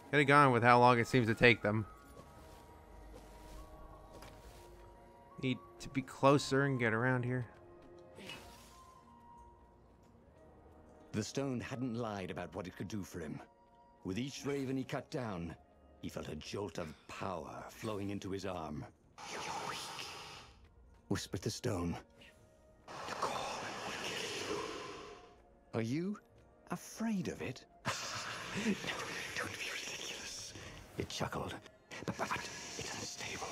Could have gone with how long it seems to take them. Need to be closer and get around here. The stone hadn't lied about what it could do for him. With each raven he cut down, he felt a jolt of power flowing into his arm. "You're weak," whispered the stone. "The core will kill you." "Are you afraid of it?" "No, don't be ridiculous," it chuckled. But it's unstable.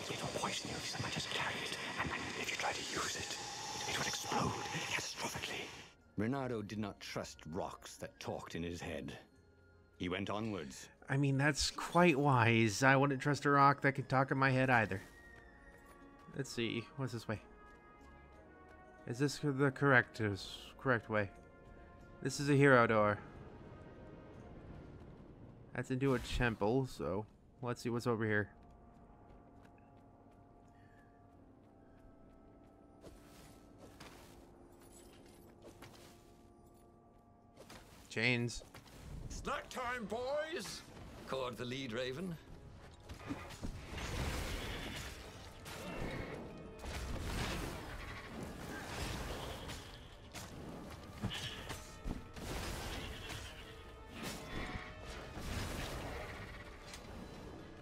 It will poison you if so much as carry it, and if you try to use it, it will explode catastrophically. Reynardo did not trust rocks that talked in his head. He went onwards. I mean, that's quite wise. I wouldn't trust a rock that could talk in my head either. Let's see. What's this way? Is this the correct way? This is a hero door. That's into a temple, so let's see what's over here. Chains. "Snack time, boys!" called the lead raven.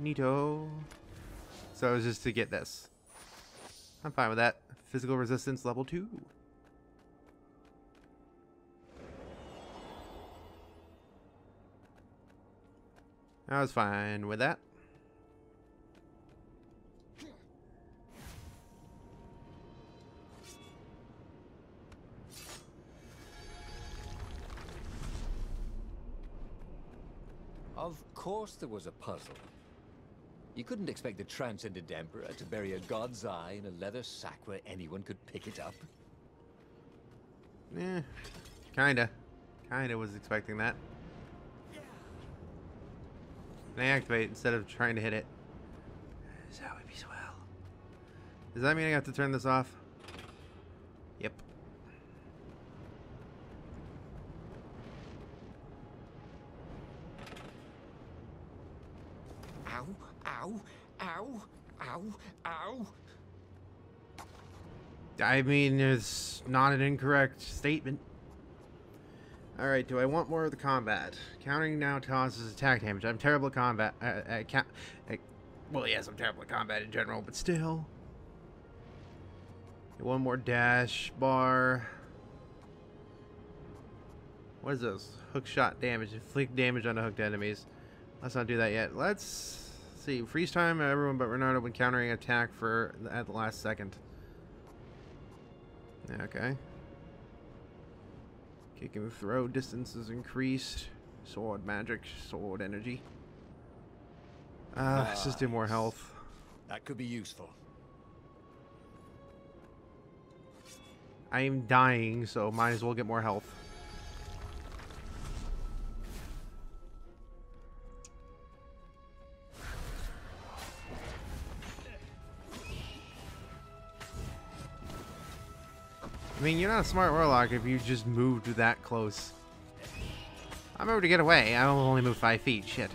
Neato. So it was just to get this. I'm fine with that. Physical resistance level 2. I was fine with that. Of course there was a puzzle. You couldn't expect the transcendent emperor to bury a god's eye in a leather sack where anyone could pick it up. Eh, kinda was expecting that. Can I activate instead of trying to hit it? That would be swell. Does that mean I have to turn this off? Yep. Ow, ow, ow, ow, ow. I mean, it's not an incorrect statement. Alright, do I want more of the combat? Countering now causes attack damage. I'm terrible at combat. Well, yes, I'm terrible at combat in general, but still. One more dash bar. What is this? Hook shot damage. Inflict damage on the hooked enemies. Let's not do that yet. Let's see. Freeze time everyone but Reynardo when countering attack at the last second. Okay. Kick and throw distance is increased. Sword magic, sword energy. Let's just do more health. That could be useful. I am dying, so might as well get more health. I mean, you're not a smart warlock if you just moved that close. I'm able to get away. I only moved 5 feet. Shit.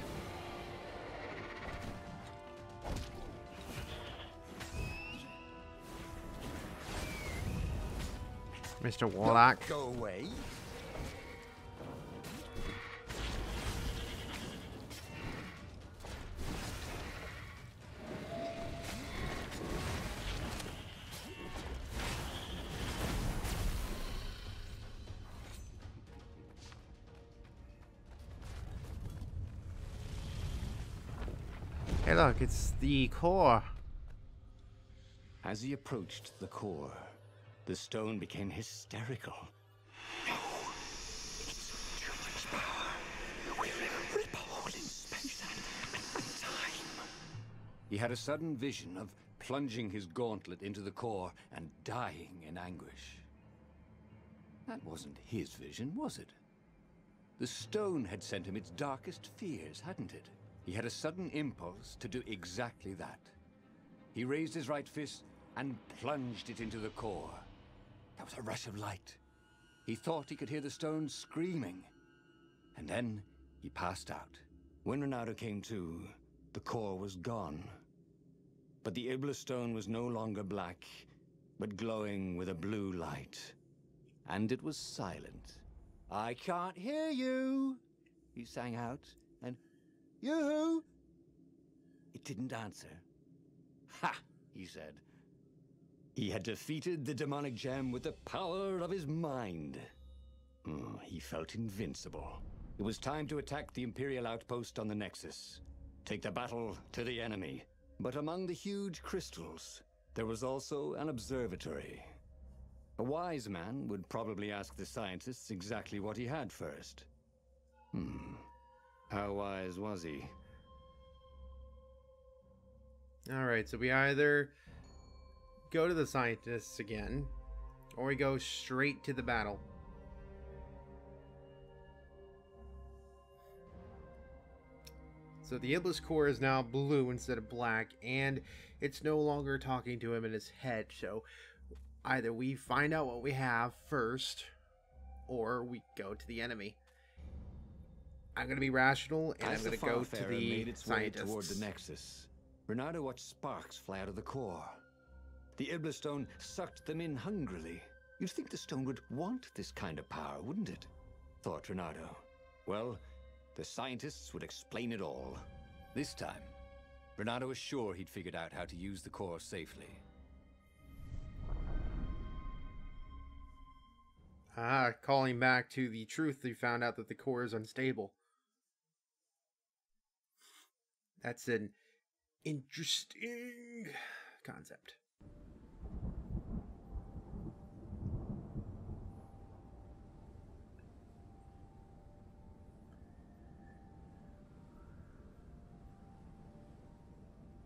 Mr. Warlock. Go away. Hey, look, it's the core. As he approached the core, the stone became hysterical. No, it's too much power. We'll rip a hole in space and time. He had a sudden vision of plunging his gauntlet into the core and dying in anguish. That wasn't his vision, was it? The stone had sent him its darkest fears, hadn't it? He had a sudden impulse to do exactly that. He raised his right fist and plunged it into the core. There was a rush of light. He thought he could hear the stone screaming. And then he passed out, When Reynardo came to, the core was gone. But the Iblis stone was no longer black, but glowing with a blue light. And it was silent. "I can't hear you," he sang out. And, "You?" It didn't answer. "Ha!" he said. He had defeated the demonic gem with the power of his mind. He felt invincible. It was time to attack the Imperial outpost on the Nexus. Take the battle to the enemy. But among the huge crystals, there was also an observatory. A wise man would probably ask the scientists exactly what he had first. How wise was he? Alright, so we either go to the scientists again, or we go straight to the battle. So the Iblis core is now blue instead of black, and it's no longer talking to him in his head. So either we find out what we have first, or we go to the enemy. I'm going to be rational, and I'm going to go to the scientists. Toward the Nexus, Reynardo watched sparks fly out of the core. The Iblis stone sucked them in hungrily. You'd think the stone would want this kind of power, wouldn't it? Thought Reynardo. Well, the scientists would explain it all. This time, Reynardo was sure he'd figured out how to use the core safely. Calling back to the truth, they found out that the core is unstable. That's an interesting concept.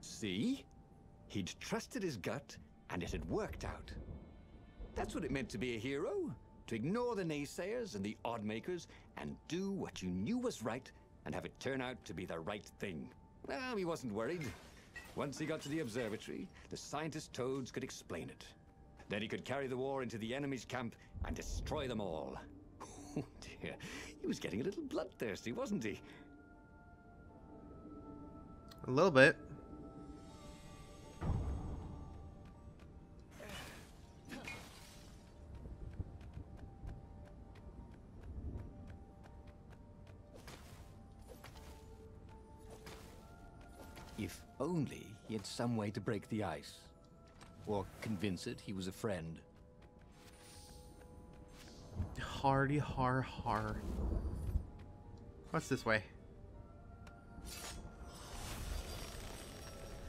See? He'd trusted his gut, and it had worked out. That's what it meant to be a hero. To ignore the naysayers and the oddmakers, and do what you knew was right, and have it turn out to be the right thing. Well, he wasn't worried. Once he got to the observatory, the scientist toads could explain it. Then he could carry the war into the enemy's camp and destroy them all. Oh dear, he was getting a little bloodthirsty, wasn't he? A little bit. If only he had some way to break the ice. Or convince it he was a friend. Hardy har har. What's this way?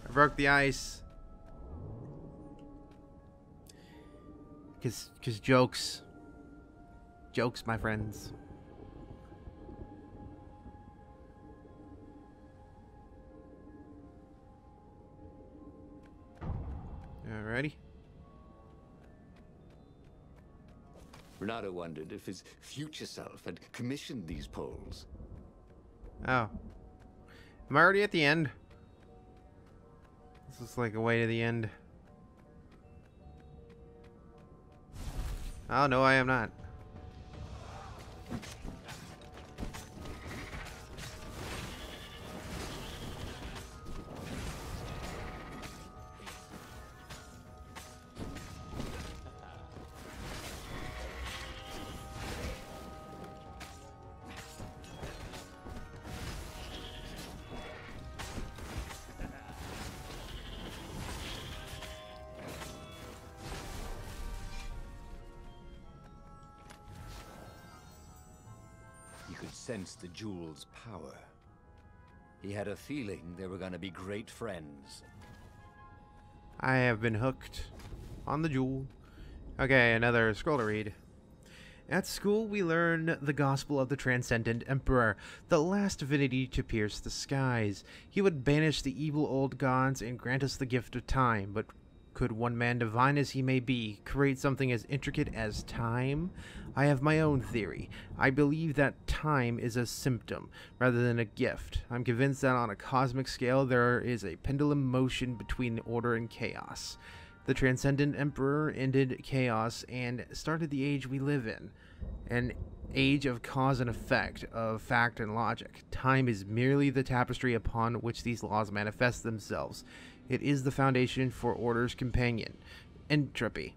I broke the ice. Cause jokes. Jokes, my friends. Alrighty. Reynardo wondered if his future self had commissioned these poles. Oh. Am I already at the end? This is like a way to the end. Oh, no, I am not. Sensed the jewel's power. He had a feeling they were going to be great friends. I have been hooked on the jewel. Okay, another scroll to read. At school, we learn the gospel of the Transcendent Emperor, the last divinity to pierce the skies. He would banish the evil old gods and grant us the gift of time, but could one man, divine as he may be, create something as intricate as time? I have my own theory. I believe that time is a symptom, rather than a gift. I'm convinced that on a cosmic scale there is a pendulum motion between order and chaos. The Transcendent Emperor ended chaos and started the age we live in. An age of cause and effect, of fact and logic. Time is merely the tapestry upon which these laws manifest themselves. It is the foundation for order's companion, entropy.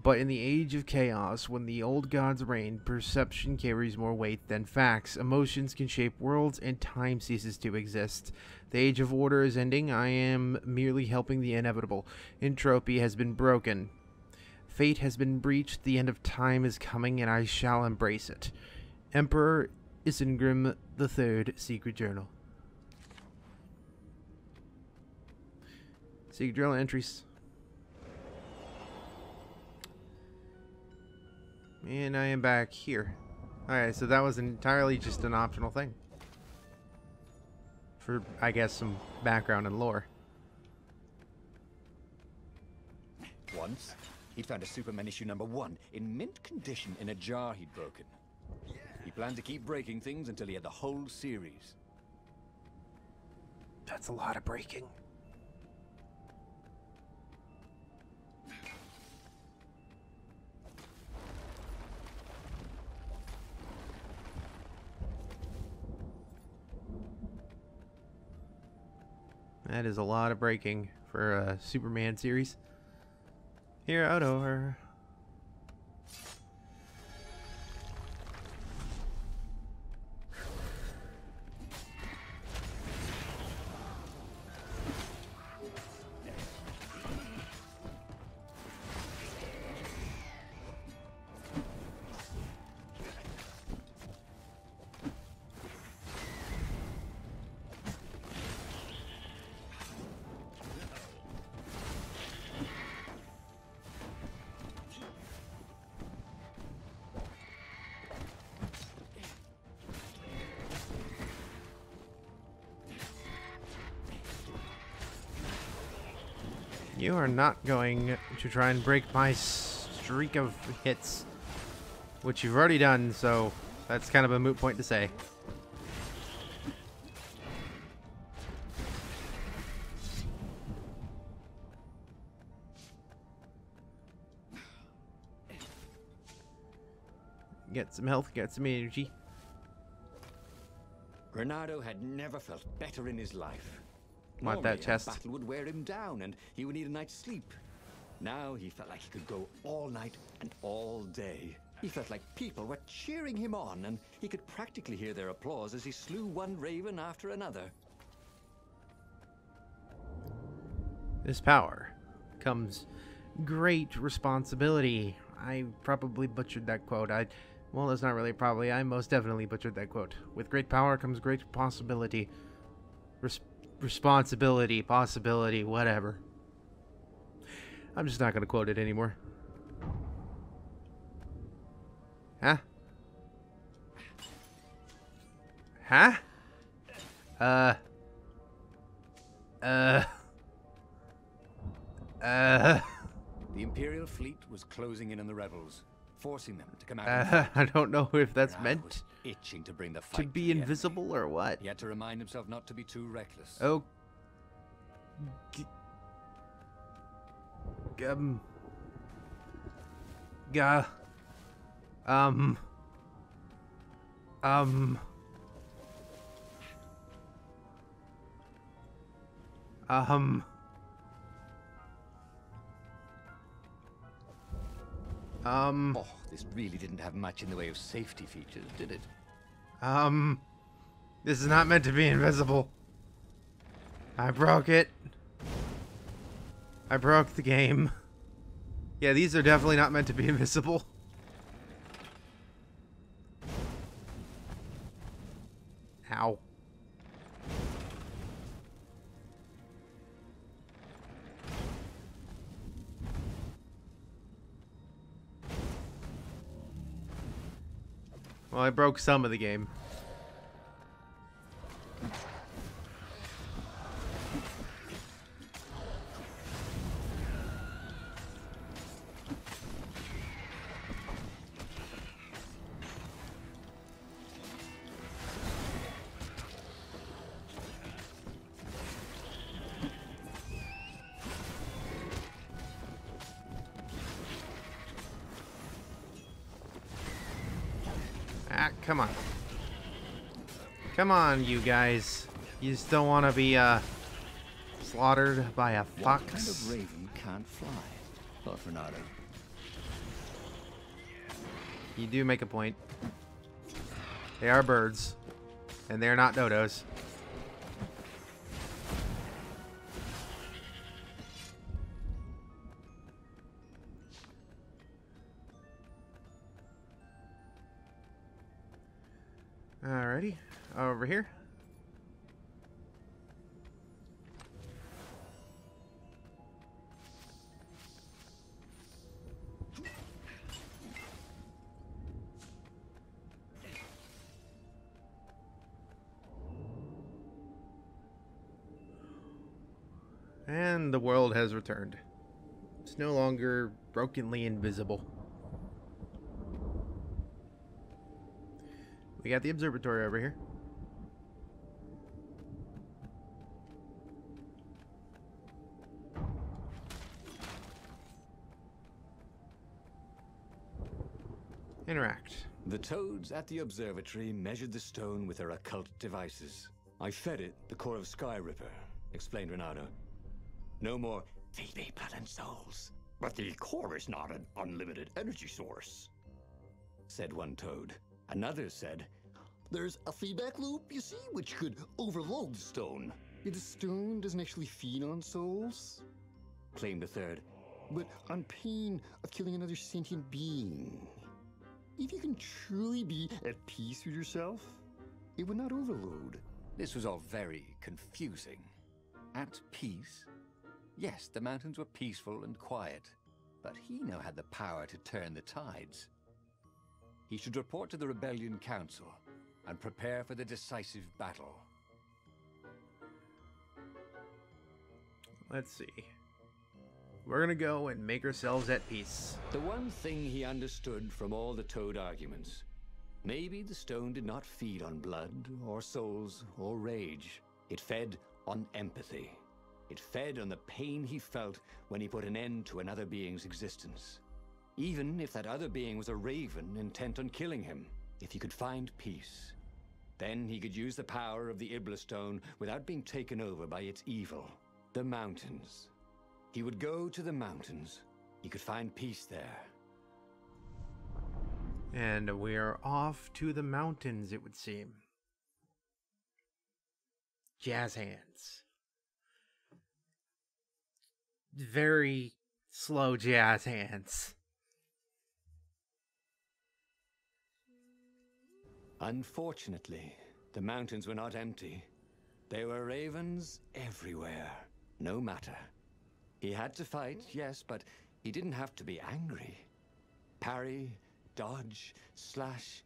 But in the age of chaos, when the old gods reign, perception carries more weight than facts. Emotions can shape worlds, and time ceases to exist. The age of order is ending. I am merely helping the inevitable. Entropy has been broken. Fate has been breached. The end of time is coming, and I shall embrace it. Emperor Isengrim III, Secret Journal. Secret Journal entries. And I am back here. Alright, so that was entirely just an optional thing. For, I guess, some background and lore. Once, he'd found a Superman issue #1 in mint condition in a jar he'd broken. He planned to keep breaking things until he had the whole series. That's a lot of breaking. That is a lot of breaking for a Superman series. Here, out over. You are not going to try and break my streak of hits, which you've already done, so that's kind of a moot point to say. Get some health, get some energy. Reynardo had never felt better in his life. Want that chest? A battle would wear him down, and he would need a night's sleep. Now he felt like he could go all night and all day. He felt like people were cheering him on, and he could practically hear their applause as he slew one raven after another. This power comes great responsibility. I probably butchered that quote. Well, that's not really probably. I most definitely butchered that quote. With great power comes great possibility. Responsibility, possibility, whatever. I'm just not going to quote it anymore. Huh? Huh? The Imperial fleet was closing in on the rebels, forcing them to come out. I don't know if that's Reynardo meant was itching to bring the to fight be the invisible enemy. or what. He had to remind himself not to be too reckless. Oh. Oh, this really didn't have much in the way of safety features, did it? This is not meant to be invisible. I broke it. I broke the game. Yeah, these are definitely not meant to be invisible. Ow. Well, I broke some of the game. come on. Come on, you guys. You still want to be, slaughtered by a fox? What kind of raven can't fly? Thought Reynardo. You do make a point. They are birds. And they're not dodos. Alrighty. Over here. And the world has returned. It's no longer brokenly invisible. We got the observatory over here. Interact. The toads at the observatory measured the stone with their occult devices. I fed it the core of Sky Ripper, explained Reynardo. No more feed me blood and souls. But the core is not an unlimited energy source, said one toad. Another said, there's a feedback loop, you see, which could overload the stone. The stone doesn't actually feed on souls, claimed a third, but on pain of killing another sentient being. If you can truly be at peace with yourself, it would not overload. This was all very confusing. At peace? Yes, the mountains were peaceful and quiet, but he now had the power to turn the tides. He should report to the Rebellion Council and prepare for the decisive battle. Let's see. We're gonna go and make ourselves at peace. The one thing he understood from all the toad arguments, maybe the stone did not feed on blood or souls or rage. It fed on empathy. It fed on the pain he felt when he put an end to another being's existence. Even if that other being was a raven intent on killing him. If he could find peace, then he could use the power of the Ibla Stone without being taken over by its evil. The mountains. He would go to the mountains. He could find peace there. And we're off to the mountains, it would seem. Jazz hands. Very slow jazz hands. Unfortunately, the mountains were not empty. There were ravens everywhere, no matter. He had to fight, yes, but he didn't have to be angry. Parry, dodge, slash,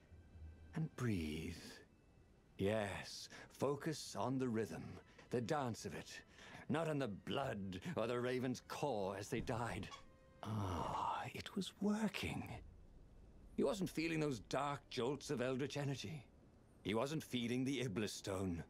and breathe. Yes, focus on the rhythm, the dance of it, not on the blood or the raven's core as they died. Ah, it was working. He wasn't feeling those dark jolts of eldritch energy. He wasn't feeding the Iblis Stone.